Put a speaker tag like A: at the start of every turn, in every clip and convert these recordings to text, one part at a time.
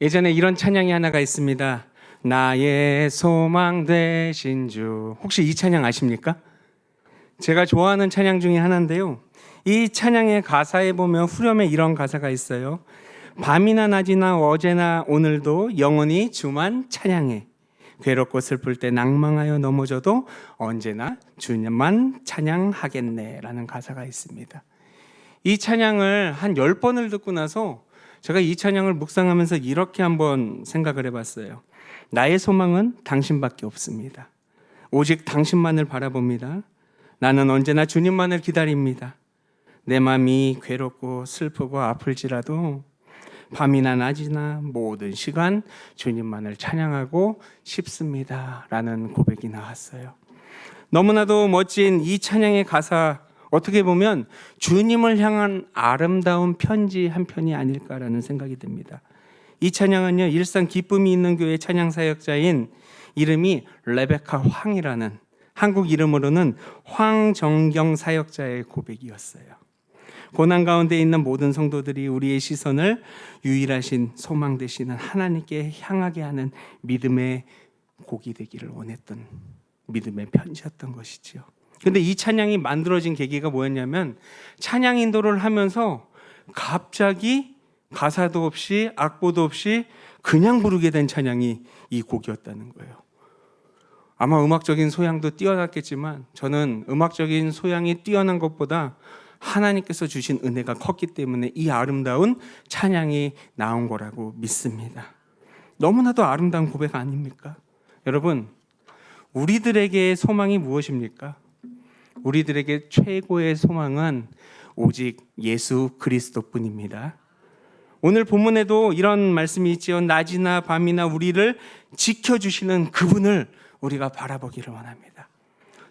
A: 예전에 이런 찬양이 하나가 있습니다. 나의 소망 되신 주. 혹시 이 찬양 아십니까? 제가 좋아하는 찬양 중에 하나인데요. 이 찬양의 가사에 보면 후렴에 이런 가사가 있어요. 밤이나 낮이나 어제나 오늘도 영원히 주만 찬양해. 괴롭고 슬플 때 낭망하여 넘어져도 언제나 주님만 찬양하겠네 라는 가사가 있습니다. 이 찬양을 한 10번을 듣고 나서 제가 이 찬양을 묵상하면서 이렇게 한번 생각을 해봤어요. 나의 소망은 당신밖에 없습니다. 오직 당신만을 바라봅니다. 나는 언제나 주님만을 기다립니다. 내 마음이 괴롭고 슬프고 아플지라도 밤이나 낮이나 모든 시간 주님만을 찬양하고 싶습니다 라는 고백이 나왔어요. 너무나도 멋진 이 찬양의 가사, 어떻게 보면 주님을 향한 아름다운 편지 한 편이 아닐까라는 생각이 듭니다. 이 찬양은요, 일산 기쁨이 있는 교회 찬양 사역자인 이름이 레베카 황이라는, 한국 이름으로는 황정경 사역자의 고백이었어요. 고난 가운데 있는 모든 성도들이 우리의 시선을 유일하신 소망 되시는 하나님께 향하게 하는 믿음의 곡이 되기를 원했던 믿음의 편지였던 것이지요. 근데 이 찬양이 만들어진 계기가 뭐였냐면, 찬양 인도를 하면서 갑자기 가사도 없이 악보도 없이 그냥 부르게 된 찬양이 이 곡이었다는 거예요. 아마 음악적인 소양도 뛰어났겠지만 저는 음악적인 소양이 뛰어난 것보다 하나님께서 주신 은혜가 컸기 때문에 이 아름다운 찬양이 나온 거라고 믿습니다. 너무나도 아름다운 고백 아닙니까? 여러분, 우리들에게 소망이 무엇입니까? 우리들에게 최고의 소망은 오직 예수 그리스도뿐입니다. 오늘 본문에도 이런 말씀이 있지요. 낮이나 밤이나 우리를 지켜주시는 그분을 우리가 바라보기를 원합니다.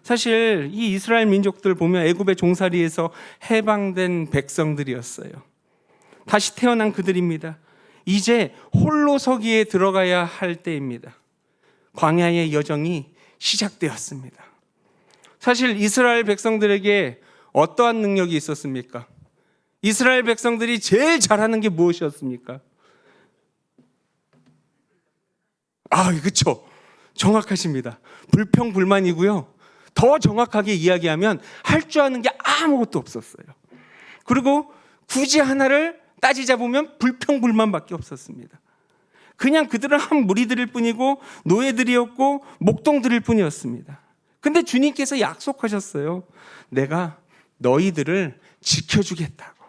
A: 사실 이 이스라엘 민족들 보면 애굽의 종살이에서 해방된 백성들이었어요. 다시 태어난 그들입니다. 이제 홀로 서기에 들어가야 할 때입니다. 광야의 여정이 시작되었습니다. 사실 이스라엘 백성들에게 어떠한 능력이 있었습니까? 이스라엘 백성들이 제일 잘하는 게 무엇이었습니까? 그렇죠. 정확하십니다. 불평불만이고요. 더 정확하게 이야기하면 할 줄 아는 게 아무것도 없었어요. 그리고 굳이 하나를 따지자보면 불평불만밖에 없었습니다. 그냥 그들은 한 무리들일 뿐이고 노예들이었고 목동들일 뿐이었습니다. 근데 주님께서 약속하셨어요. 내가 너희들을 지켜주겠다고.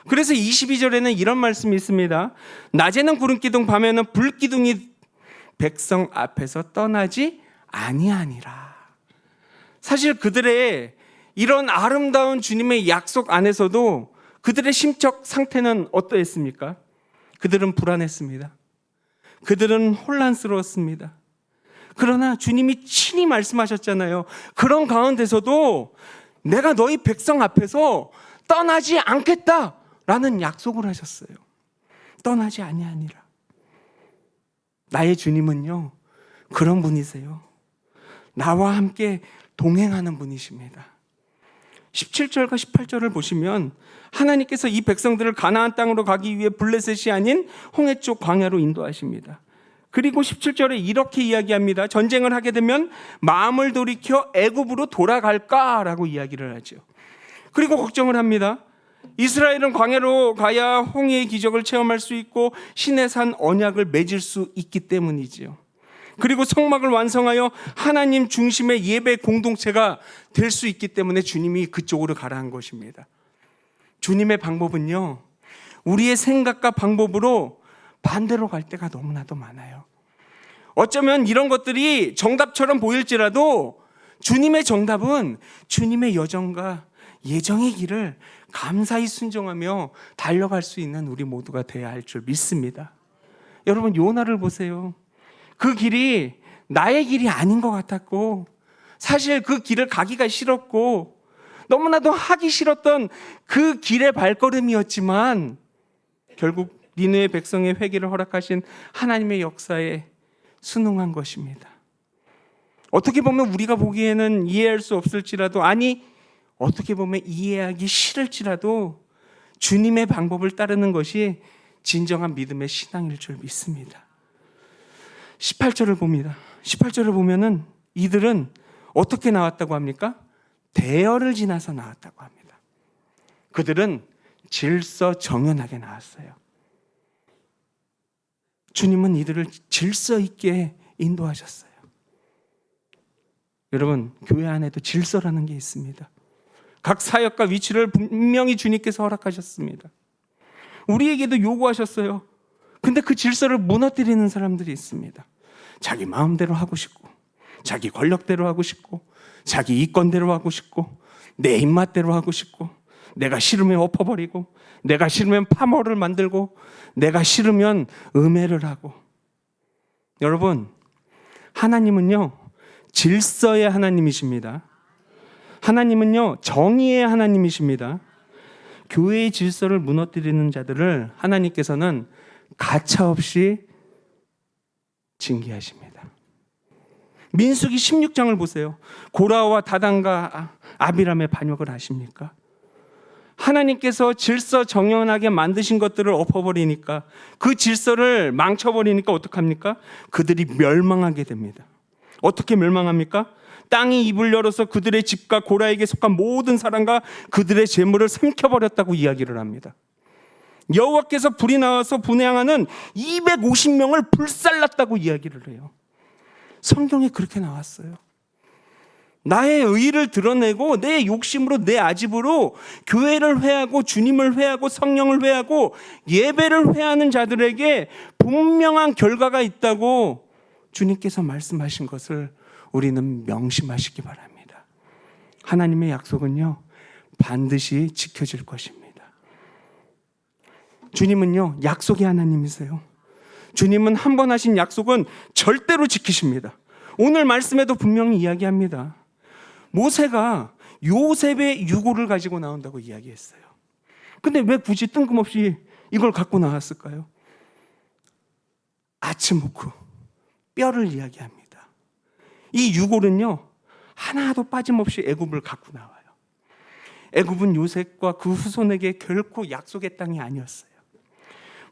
A: 그래서 22절에는 이런 말씀이 있습니다. 낮에는 구름기둥, 밤에는 불기둥이 백성 앞에서 떠나지 아니하니라. 사실 그들의 이런 아름다운 주님의 약속 안에서도 그들의 심적 상태는 어떠했습니까? 그들은 불안했습니다. 그들은 혼란스러웠습니다. 그러나 주님이 친히 말씀하셨잖아요. 그런 가운데서도 내가 너희 백성 앞에서 떠나지 않겠다라는 약속을 하셨어요. 떠나지 아니하니라. 나의 주님은요, 그런 분이세요. 나와 함께 동행하는 분이십니다. 17절과 18절을 보시면 하나님께서 이 백성들을 가나안 땅으로 가기 위해 블레셋이 아닌 홍해 쪽 광야로 인도하십니다. 그리고 17절에 이렇게 이야기합니다. 전쟁을 하게 되면 마음을 돌이켜 애굽으로 돌아갈까라고 이야기를 하죠. 그리고 걱정을 합니다. 이스라엘은 광야로 가야 홍해의 기적을 체험할 수 있고 신의 산 언약을 맺을 수 있기 때문이지요. 그리고 성막을 완성하여 하나님 중심의 예배 공동체가 될 수 있기 때문에 주님이 그쪽으로 가라 한 것입니다. 주님의 방법은요, 우리의 생각과 방법으로 반대로 갈 때가 너무나도 많아요. 어쩌면 이런 것들이 정답처럼 보일지라도 주님의 정답은 주님의 여정과 예정의 길을 감사히 순종하며 달려갈 수 있는 우리 모두가 되어야 할 줄 믿습니다. 여러분, 요나를 보세요. 그 길이 나의 길이 아닌 것 같았고, 사실 그 길을 가기가 싫었고 너무나도 하기 싫었던 그 길의 발걸음이었지만 결국 니느웨 백성의 회개를 허락하신 하나님의 역사에 순응한 것입니다. 어떻게 보면 우리가 보기에는 이해할 수 없을지라도, 아니 어떻게 보면 이해하기 싫을지라도 주님의 방법을 따르는 것이 진정한 믿음의 신앙일 줄 믿습니다. 18절을 봅니다. 18절을 보면은 이들은 어떻게 나왔다고 합니까? 대열을 지나서 나왔다고 합니다. 그들은 질서정연하게 나왔어요. 주님은 이들을 질서 있게 인도하셨어요. 여러분, 교회 안에도 질서라는 게 있습니다. 각 사역과 위치를 분명히 주님께서 허락하셨습니다. 우리에게도 요구하셨어요. 근데 그 질서를 무너뜨리는 사람들이 있습니다. 자기 마음대로 하고 싶고, 자기 권력대로 하고 싶고, 자기 이권대로 하고 싶고, 내 입맛대로 하고 싶고, 내가 싫으면 엎어버리고, 내가 싫으면 파벌을 만들고, 내가 싫으면 음해를 하고. 여러분, 하나님은요, 질서의 하나님이십니다. 하나님은요, 정의의 하나님이십니다. 교회의 질서를 무너뜨리는 자들을 하나님께서는 가차없이 징계하십니다. 민수기 16장을 보세요. 고라와 다단과 아비람의 반역을 아십니까? 하나님께서 질서 정연하게 만드신 것들을 엎어버리니까, 그 질서를 망쳐버리니까 어떡합니까? 그들이 멸망하게 됩니다. 어떻게 멸망합니까? 땅이 입을 열어서 그들의 집과 고라에게 속한 모든 사람과 그들의 재물을 삼켜버렸다고 이야기를 합니다. 여호와께서 불이 나와서 분향하는 250명을 불살랐다고 이야기를 해요. 성경에 그렇게 나왔어요. 나의 의의를 드러내고 내 욕심으로, 내 아집으로 교회를 회하고 주님을 회하고 성령을 회하고 예배를 회하는 자들에게 분명한 결과가 있다고 주님께서 말씀하신 것을 우리는 명심하시기 바랍니다. 하나님의 약속은요, 반드시 지켜질 것입니다. 주님은요, 약속의 하나님이세요. 주님은 한 번 하신 약속은 절대로 지키십니다. 오늘 말씀에도 분명히 이야기합니다. 모세가 요셉의 유고를 가지고 나온다고 이야기했어요. 근데 왜 굳이 뜬금없이 이걸 갖고 나왔을까요? 아츠모크, 뼈를 이야기합니다. 이 유골은요, 하나도 빠짐없이 애굽을 갖고 나와요. 애굽은 요셉과 그 후손에게 결코 약속의 땅이 아니었어요.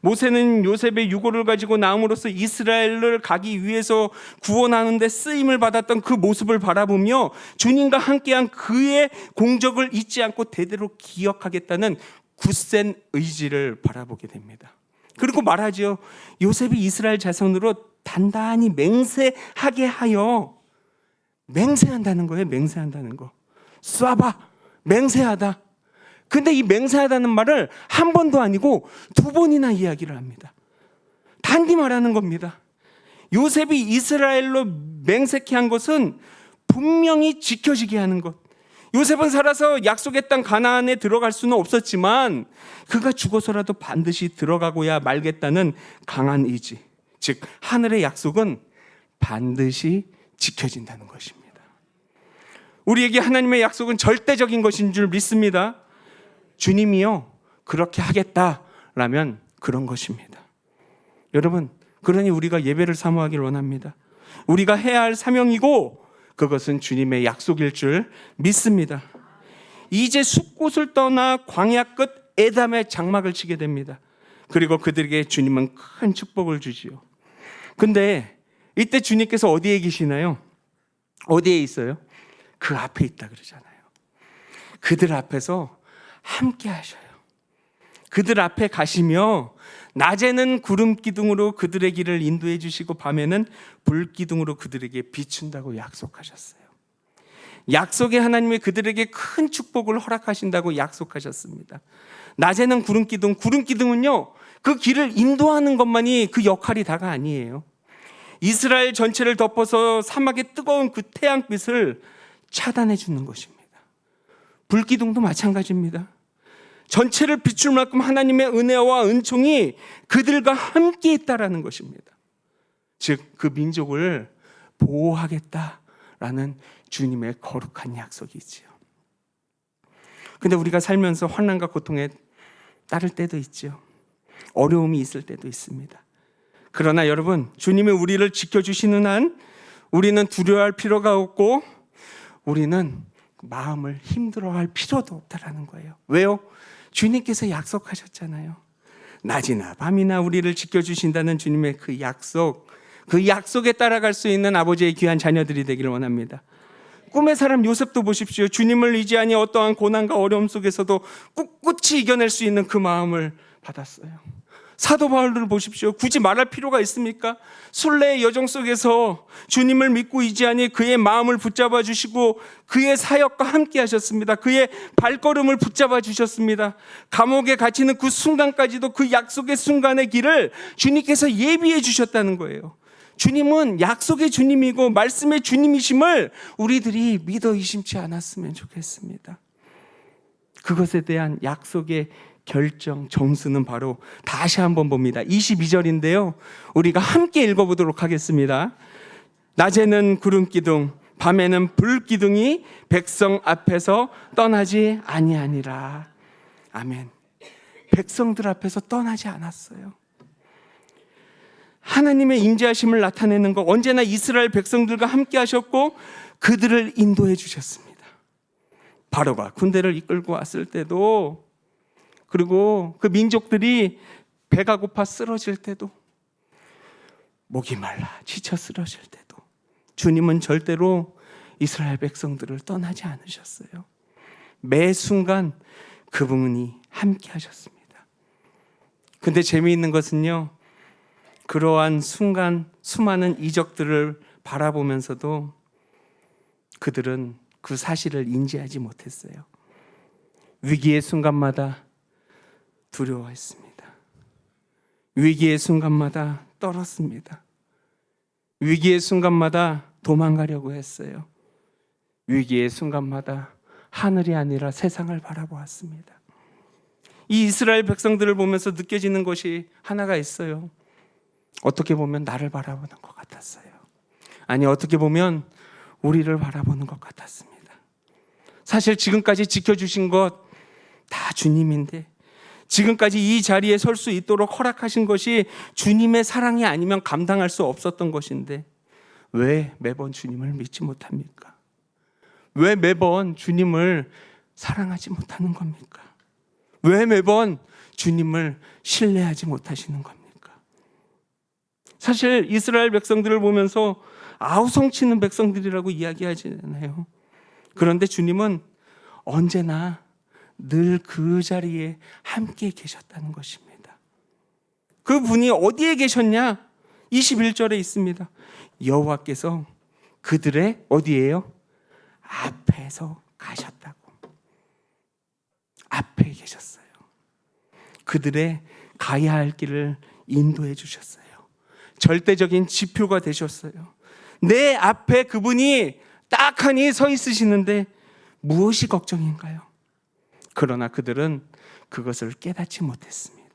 A: 모세는 요셉의 유골을 가지고 나옴으로써 이스라엘을 가기 위해서 구원하는데 쓰임을 받았던 그 모습을 바라보며 주님과 함께한 그의 공적을 잊지 않고 대대로 기억하겠다는 굳센 의지를 바라보게 됩니다. 그리고 말하죠. 요셉이 이스라엘 자손으로 단단히 맹세하게 하여, 맹세한다는 거예요. 맹세한다는 거. 쏴봐. 맹세하다. 근데 이 맹세하다는 말을 한 번도 아니고 두 번이나 이야기를 합니다. 단디 말하는 겁니다. 요셉이 이스라엘로 맹세케 한 것은 분명히 지켜지게 하는 것. 요셉은 살아서 약속의 땅 가나안에 들어갈 수는 없었지만 그가 죽어서라도 반드시 들어가고야 말겠다는 강한 의지, 즉 하늘의 약속은 반드시 지켜진다는 것입니다. 우리에게 하나님의 약속은 절대적인 것인 줄 믿습니다. 주님이요, 그렇게 하겠다라면 그런 것입니다. 여러분, 그러니 우리가 예배를 사모하기를 원합니다. 우리가 해야 할 사명이고 그것은 주님의 약속일 줄 믿습니다. 이제 숲곳을 떠나 광야 끝 에담의 장막을 치게 됩니다. 그리고 그들에게 주님은 큰 축복을 주지요. 근데 이때 주님께서 어디에 계시나요? 어디에 있어요? 그 앞에 있다 그러잖아요. 그들 앞에서 함께 하셔요. 그들 앞에 가시며 낮에는 구름 기둥으로 그들의 길을 인도해 주시고 밤에는 불 기둥으로 그들에게 비춘다고 약속하셨어요. 약속의 하나님이 그들에게 큰 축복을 허락하신다고 약속하셨습니다. 낮에는 구름 기둥은요, 그 길을 인도하는 것만이 그 역할이 다가 아니에요. 이스라엘 전체를 덮어서 사막의 뜨거운 그 태양빛을 차단해 주는 것입니다. 불기둥도 마찬가지입니다. 전체를 비출 만큼 하나님의 은혜와 은총이 그들과 함께 있다라는 것입니다. 즉 그 민족을 보호하겠다라는 주님의 거룩한 약속이지요. 근데 우리가 살면서 환난과 고통에 따를 때도 있죠. 어려움이 있을 때도 있습니다. 그러나 여러분, 주님이 우리를 지켜주시는 한 우리는 두려워할 필요가 없고 우리는 마음을 힘들어할 필요도 없다라는 거예요. 왜요? 주님께서 약속하셨잖아요. 낮이나 밤이나 우리를 지켜주신다는 주님의 그 약속에 따라갈 수 있는 아버지의 귀한 자녀들이 되기를 원합니다. 꿈의 사람 요셉도 보십시오. 주님을 의지하니 어떠한 고난과 어려움 속에서도 꿋꿋이 이겨낼 수 있는 그 마음을 받았어요. 사도 바울을 보십시오. 굳이 말할 필요가 있습니까? 순례의 여정 속에서 주님을 믿고 의지하니 그의 마음을 붙잡아 주시고 그의 사역과 함께 하셨습니다. 그의 발걸음을 붙잡아 주셨습니다. 감옥에 갇히는 그 순간까지도 그 약속의 순간의 길을 주님께서 예비해 주셨다는 거예요. 주님은 약속의 주님이고 말씀의 주님이심을 우리들이 믿어 의심치 않았으면 좋겠습니다. 그것에 대한 약속의 결정, 정수는 바로 다시 한번 봅니다. 22절인데요. 우리가 함께 읽어보도록 하겠습니다. 낮에는 구름 기둥, 밤에는 불 기둥이 백성 앞에서 떠나지 아니하니라. 아멘. 백성들 앞에서 떠나지 않았어요. 하나님의 임재하심을 나타내는 것, 언제나 이스라엘 백성들과 함께 하셨고 그들을 인도해 주셨습니다. 바로가 군대를 이끌고 왔을 때도, 그리고 그 민족들이 배가 고파 쓰러질 때도, 목이 말라 지쳐 쓰러질 때도 주님은 절대로 이스라엘 백성들을 떠나지 않으셨어요. 매 순간 그분이 함께 하셨습니다. 근데 재미있는 것은요, 그러한 순간 수많은 이적들을 바라보면서도 그들은 그 사실을 인지하지 못했어요. 위기의 순간마다 두려워했습니다. 위기의 순간마다 떨었습니다. 위기의 순간마다 도망가려고 했어요. 위기의 순간마다 하늘이 아니라 세상을 바라보았습니다. 이 이스라엘 백성들을 보면서 느껴지는 것이 하나가 있어요. 어떻게 보면 나를 바라보는 것 같았어요. 아니, 어떻게 보면 우리를 바라보는 것 같았습니다. 사실 지금까지 지켜주신 것 다 주님인데, 지금까지 이 자리에 설 수 있도록 허락하신 것이 주님의 사랑이 아니면 감당할 수 없었던 것인데 왜 매번 주님을 믿지 못합니까? 왜 매번 주님을 사랑하지 못하는 겁니까? 왜 매번 주님을 신뢰하지 못하시는 겁니까? 사실 이스라엘 백성들을 보면서 아우성치는 백성들이라고 이야기하잖아요. 그런데 주님은 언제나 늘 그 자리에 함께 계셨다는 것입니다. 그분이 어디에 계셨냐? 21절에 있습니다. 여호와께서 그들의 어디예요? 앞에서 가셨다고. 앞에 계셨어요. 그들의 가야 할 길을 인도해 주셨어요. 절대적인 지표가 되셨어요. 내 앞에 그분이 딱하니 서 있으시는데 무엇이 걱정인가요? 그러나 그들은 그것을 깨닫지 못했습니다.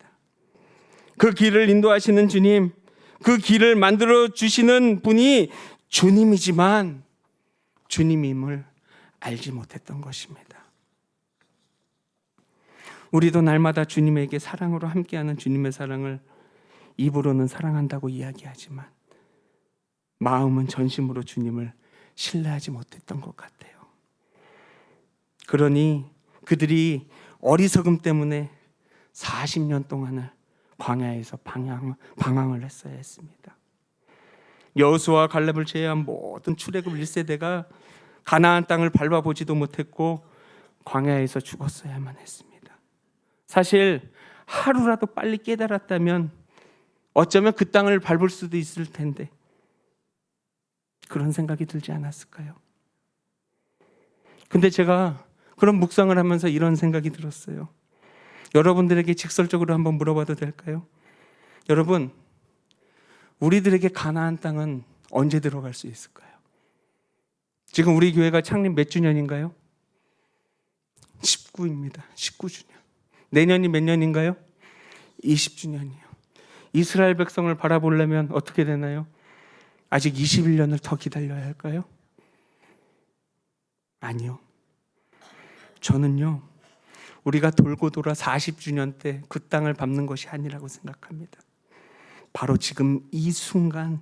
A: 그 길을 인도하시는 주님, 그 길을 만들어 주시는 분이 주님이지만 주님임을 알지 못했던 것입니다. 우리도 날마다 주님에게 사랑으로 함께하는 주님의 사랑을 입으로는 사랑한다고 이야기하지만 마음은 전심으로 주님을 신뢰하지 못했던 것 같아요. 그러니 그들이 어리석음 때문에 40년 동안을 광야에서 방황을 했어야 했습니다. 여호수아와 갈렙을 제외한 모든 출애굽 1세대가 가나안 땅을 밟아보지도 못했고 광야에서 죽었어야만 했습니다. 사실 하루라도 빨리 깨달았다면 어쩌면 그 땅을 밟을 수도 있을 텐데 그런 생각이 들지 않았을까요? 근데 제가 그런 묵상을 하면서 이런 생각이 들었어요. 여러분들에게 직설적으로 한번 물어봐도 될까요? 여러분, 우리들에게 가나안 땅은 언제 들어갈 수 있을까요? 지금 우리 교회가 창립 몇 주년인가요? 19입니다. 19주년. 내년이 몇 년인가요? 20주년이요. 이스라엘 백성을 바라보려면 어떻게 되나요? 아직 21년을 더 기다려야 할까요? 아니요. 저는요, 우리가 돌고 돌아 40주년 때 그 땅을 밟는 것이 아니라고 생각합니다. 바로 지금 이 순간,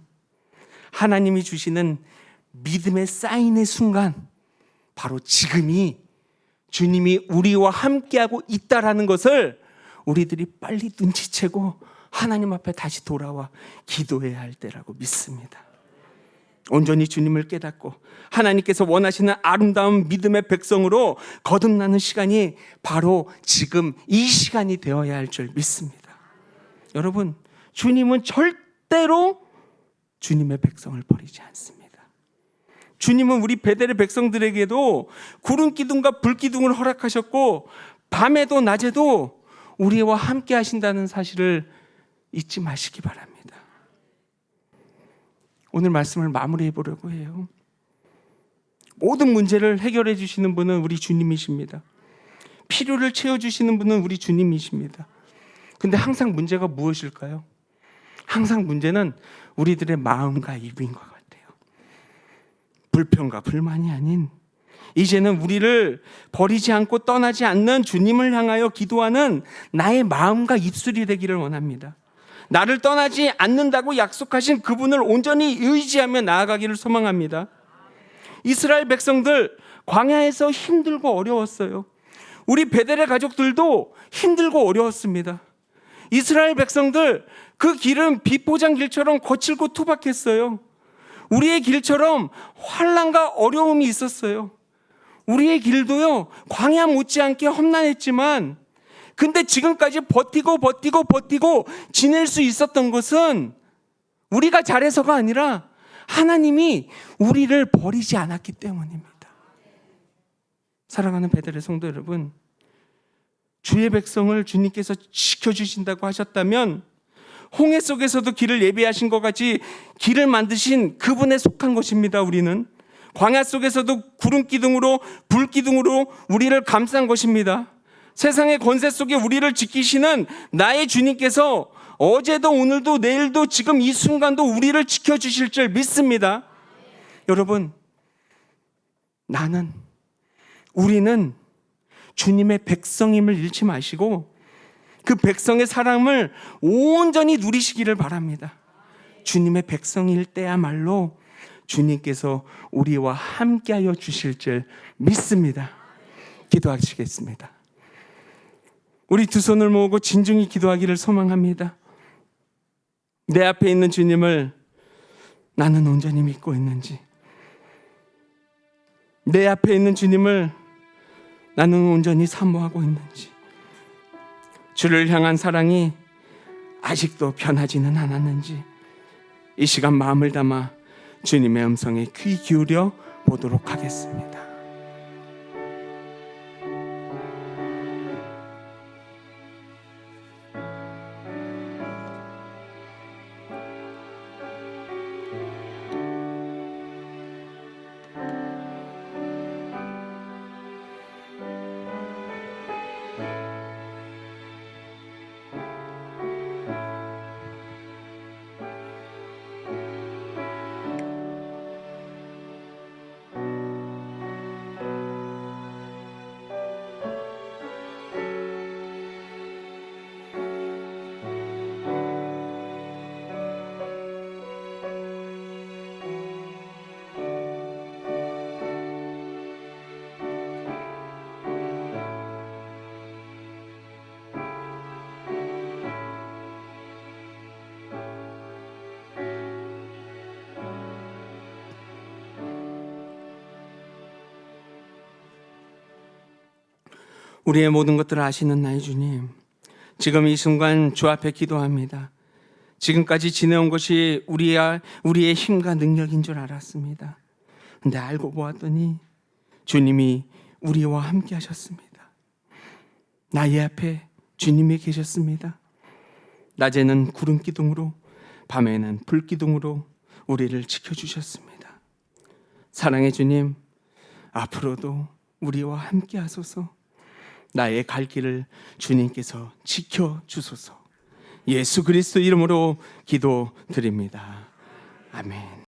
A: 하나님이 주시는 믿음의 사인의 순간, 바로 지금이 주님이 우리와 함께하고 있다라는 것을 우리들이 빨리 눈치채고 하나님 앞에 다시 돌아와 기도해야 할 때라고 믿습니다. 온전히 주님을 깨닫고 하나님께서 원하시는 아름다운 믿음의 백성으로 거듭나는 시간이 바로 지금 이 시간이 되어야 할 줄 믿습니다. 여러분, 주님은 절대로 주님의 백성을 버리지 않습니다. 주님은 우리 베델의 백성들에게도 구름 기둥과 불 기둥을 허락하셨고 밤에도 낮에도 우리와 함께 하신다는 사실을 잊지 마시기 바랍니다. 오늘 말씀을 마무리해 보려고 해요. 모든 문제를 해결해 주시는 분은 우리 주님이십니다. 필요를 채워주시는 분은 우리 주님이십니다. 근데 항상 문제가 무엇일까요? 항상 문제는 우리들의 마음과 입인 것 같아요. 불평과 불만이 아닌 이제는 우리를 버리지 않고 떠나지 않는 주님을 향하여 기도하는 나의 마음과 입술이 되기를 원합니다. 나를 떠나지 않는다고 약속하신 그분을 온전히 의지하며 나아가기를 소망합니다. 이스라엘 백성들 광야에서 힘들고 어려웠어요. 우리 베델의 가족들도 힘들고 어려웠습니다. 이스라엘 백성들 그 길은 비포장 길처럼 거칠고 투박했어요. 우리의 길처럼 환난과 어려움이 있었어요. 우리의 길도요 광야 못지않게 험난했지만 근데 지금까지 버티고 지낼 수 있었던 것은 우리가 잘해서가 아니라 하나님이 우리를 버리지 않았기 때문입니다. 사랑하는 베델의 성도 여러분, 주의 백성을 주님께서 지켜주신다고 하셨다면 홍해 속에서도 길을 예비하신 것 같이 길을 만드신 그분에 속한 것입니다. 우리는 광야 속에서도 구름 기둥으로 불 기둥으로 우리를 감싼 것입니다. 세상의 권세 속에 우리를 지키시는 나의 주님께서 어제도 오늘도 내일도 지금 이 순간도 우리를 지켜주실 줄 믿습니다. 여러분, 우리는 주님의 백성임을 잃지 마시고 그 백성의 사랑을 온전히 누리시기를 바랍니다. 주님의 백성일 때야말로 주님께서 우리와 함께하여 주실 줄 믿습니다. 기도하시겠습니다. 우리 두 손을 모으고 진중히 기도하기를 소망합니다. 내 앞에 있는 주님을 나는 온전히 믿고 있는지, 내 앞에 있는 주님을 나는 온전히 사모하고 있는지, 주를 향한 사랑이 아직도 변하지는 않았는지 이 시간 마음을 담아 주님의 음성에 귀 기울여 보도록 하겠습니다. 우리의 모든 것들을 아시는 나의 주님, 지금 이 순간 주 앞에 기도합니다. 지금까지 지내온 것이 우리의 힘과 능력인 줄 알았습니다. 근데 알고 보았더니 주님이 우리와 함께 하셨습니다. 나의 앞에 주님이 계셨습니다. 낮에는 구름 기둥으로, 밤에는 불 기둥으로 우리를 지켜주셨습니다. 사랑의 주님, 앞으로도 우리와 함께 하소서. 나의 갈 길을 주님께서 지켜주소서. 예수 그리스도 이름으로 기도드립니다. 아멘.